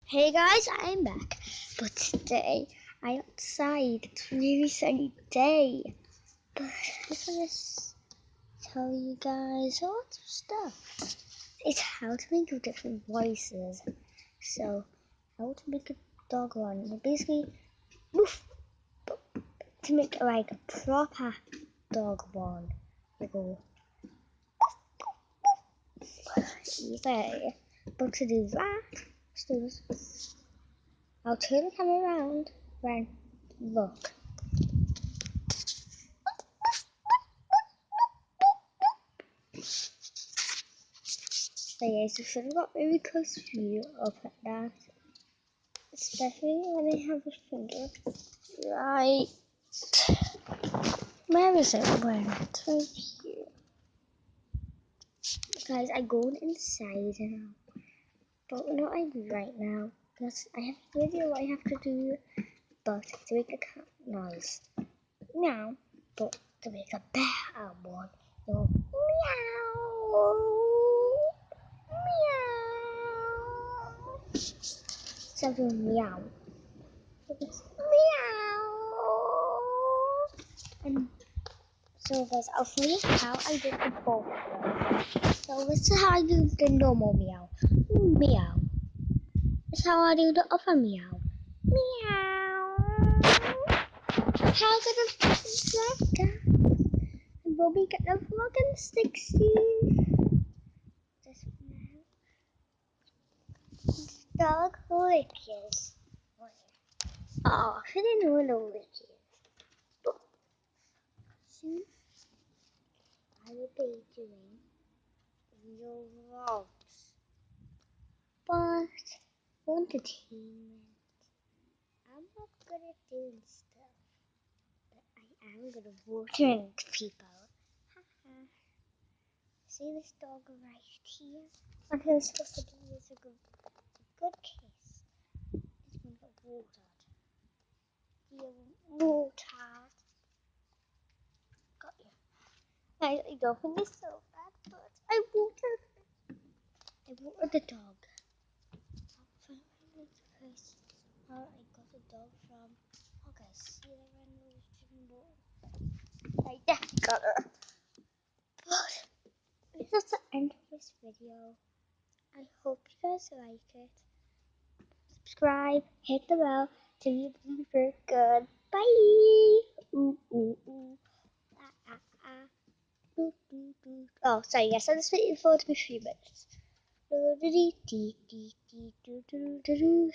Hey guys, I'm back. But today I'm outside. It's a really sunny day. But I just want to tell you guys lots of stuff. It's how to make different voices. So, how to make a dog run. Basically, woof, to make like a proper dog run. You go easy. But to do that, let's do this. I'll turn the camera around. Then look. So yes, you should have got very close view of that. Especially when I have a finger. Right. Where is it? Where? It's right here. Guys, I'm going inside now. But not like right now. Because I have a video I have to do. But to make a cat noise. Meow. But to make a bear one. You go meow. Meow. Something meow. Meow. And so guys, I'll show you how I did the both. So this is how I do the normal meow. Meow. This is how I do the other meow. Meow. How could a vlogger? And we'll be getting a vlogging 60. This meow. Dog lickies. Oh, I didn't know what a lick is. Soon I will be doing real vlogs. But for entertainment, I'm not good at doing stuff. But I am good at watering people. Haha. See this dog right here? What I'm supposed to do is a good kiss. It's going to get watered. Watered. Got you. I don't think it's so bad, but I watered the dog. From I got a dog from. Okay, see the random chicken ball. I definitely got her. But this is the end of this video. I hope you guys like it. Subscribe, hit the bell to be super good. Bye. Ooh ooh ooh. Ah ah ah. Boop boop boop. Oh, sorry. Yes, I just waiting for it to be 3 minutes. Do do do do do do do do.